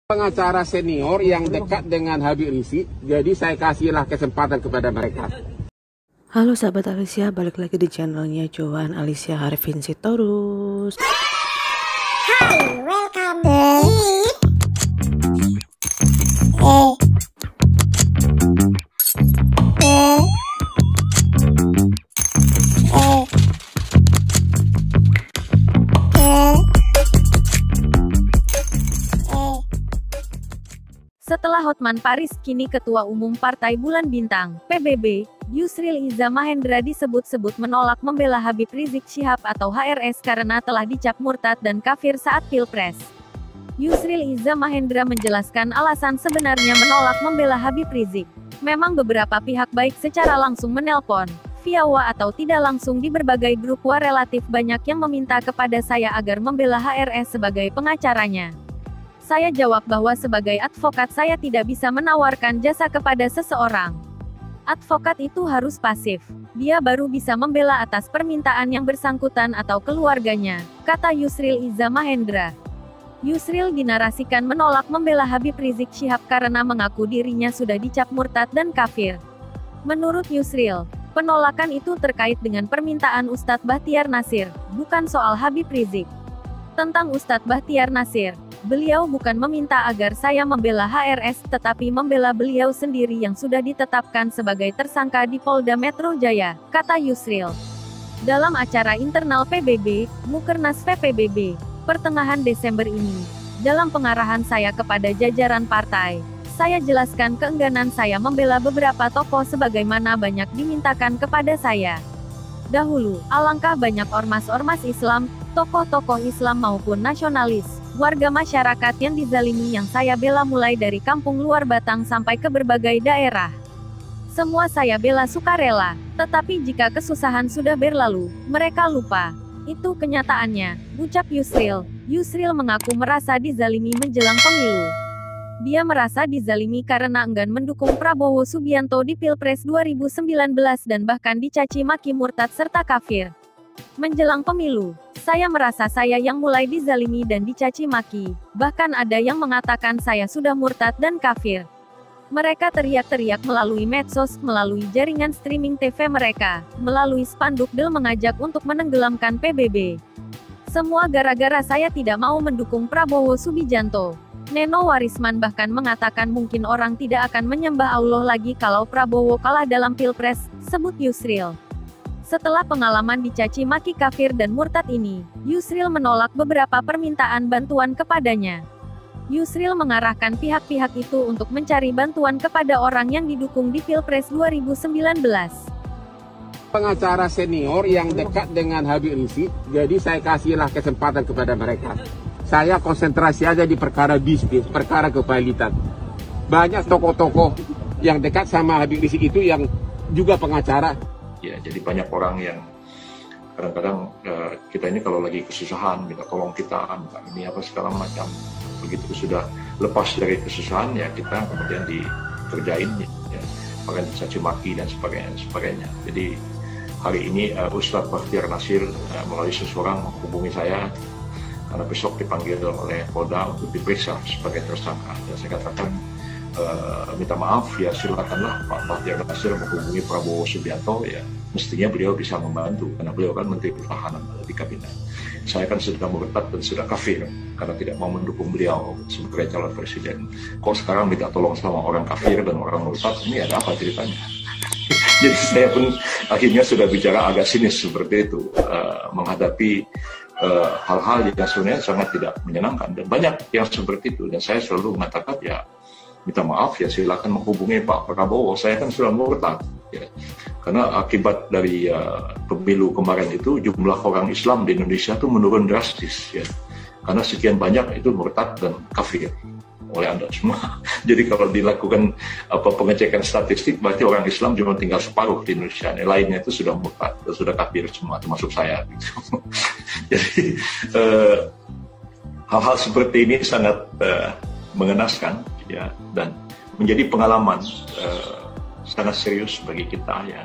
Pengacara senior yang dekat dengan Habib Rizik, jadi saya kasihlah kesempatan kepada mereka. Halo sahabat Alicia, balik lagi di channelnya Joan Alicia Arifin Sitorus. Hi, welcome. Setelah Hotman Paris, kini Ketua Umum Partai Bulan Bintang, PBB, Yusril Iza Mahendra disebut-sebut menolak membela Habib Rizik Syihab atau HRS karena telah dicap murtad dan kafir saat Pilpres. Yusril Iza Mahendra menjelaskan alasan sebenarnya menolak membela Habib Rizik. Memang beberapa pihak baik secara langsung menelpon, via WA atau tidak langsung di berbagai grup WA relatif banyak yang meminta kepada saya agar membela HRS sebagai pengacaranya. Saya jawab bahwa sebagai advokat saya tidak bisa menawarkan jasa kepada seseorang. Advokat itu harus pasif. Dia baru bisa membela atas permintaan yang bersangkutan atau keluarganya, kata Yusril Iza Mahendra. Yusril dinarasikan menolak membela Habib Rizik Syihab karena mengaku dirinya sudah dicap murtad dan kafir. Menurut Yusril, penolakan itu terkait dengan permintaan Ustadz Bahtiar Nasir, bukan soal Habib Rizik. Tentang Ustadz Bahtiar Nasir, beliau bukan meminta agar saya membela HRS, tetapi membela beliau sendiri yang sudah ditetapkan sebagai tersangka di Polda Metro Jaya, kata Yusril. Dalam acara internal PBB, Mukernas PPBB, pertengahan Desember ini, dalam pengarahan saya kepada jajaran partai, saya jelaskan keengganan saya membela beberapa tokoh sebagaimana banyak dimintakan kepada saya. Dahulu, alangkah banyak ormas-ormas Islam, tokoh-tokoh Islam maupun nasionalis, warga masyarakat yang dizalimi yang saya bela mulai dari kampung luar Batang sampai ke berbagai daerah. Semua saya bela sukarela, tetapi jika kesusahan sudah berlalu, mereka lupa. Itu kenyataannya, ucap Yusril. Yusril mengaku merasa dizalimi menjelang pemilu. Dia merasa dizalimi karena enggan mendukung Prabowo Subianto di Pilpres 2019 dan bahkan dicaci maki murtad serta kafir. Menjelang pemilu, saya merasa saya yang mulai dizalimi dan dicaci maki, bahkan ada yang mengatakan saya sudah murtad dan kafir. Mereka teriak-teriak melalui medsos, melalui jaringan streaming TV mereka, melalui spanduk del mengajak untuk menenggelamkan PBB. Semua gara-gara saya tidak mau mendukung Prabowo Subianto. Neno Warisman bahkan mengatakan mungkin orang tidak akan menyembah Allah lagi kalau Prabowo kalah dalam Pilpres, sebut Yusril. Setelah pengalaman dicaci maki kafir dan murtad ini, Yusril menolak beberapa permintaan bantuan kepadanya. Yusril mengarahkan pihak-pihak itu untuk mencari bantuan kepada orang yang didukung di Pilpres 2019. Pengacara senior yang dekat dengan Habib Rizik, jadi saya kasihlah kesempatan kepada mereka. Saya konsentrasi aja di perkara bisnis, perkara kepilitan. Banyak tokoh-tokoh yang dekat sama Habib Rizik itu yang juga pengacara. Ya, jadi banyak orang yang kadang-kadang kita ini kalau lagi kesusahan, minta tolong kita, minta ini apa segala macam. Begitu sudah lepas dari kesusahan, ya kita kemudian dikerjain, ya, bahkan dicaci maki dan sebagainya. Jadi hari ini Ustadz Bahtiar Nasir melalui seseorang menghubungi saya karena besok dipanggil oleh Polda untuk diperiksa sebagai tersangka. Dan saya katakan minta maaf, ya silakanlah Pak Bahtiar Nasir menghubungi Prabowo Subianto, ya mestinya beliau bisa membantu karena beliau kan Menteri Pertahanan di kabinet. Saya kan sudah murtad dan sudah kafir karena tidak mau mendukung beliau sebagai calon presiden. Kok sekarang minta tolong sama orang kafir dan orang murtad, ini ada apa ceritanya? Jadi saya pun akhirnya sudah bicara agak sinis seperti itu, menghadapi hal-hal yang sebenarnya sangat tidak menyenangkan, dan banyak yang seperti itu. Dan saya selalu mengatakan, ya minta maaf, ya silakan menghubungi Pak Prabowo, saya kan sudah murtad, ya. Karena akibat dari pemilu kemarin itu jumlah orang Islam di Indonesia itu menurun drastis, ya, karena sekian banyak itu murtad dan kafir oleh Anda semua. Jadi kalau dilakukan pengecekan statistik, berarti orang Islam cuma tinggal separuh di Indonesia, yang lainnya itu sudah murtad, sudah kafir semua, termasuk saya, gitu. Jadi hal-hal seperti ini sangat mengenaskan, ya, dan menjadi pengalaman sangat serius bagi kita, ya.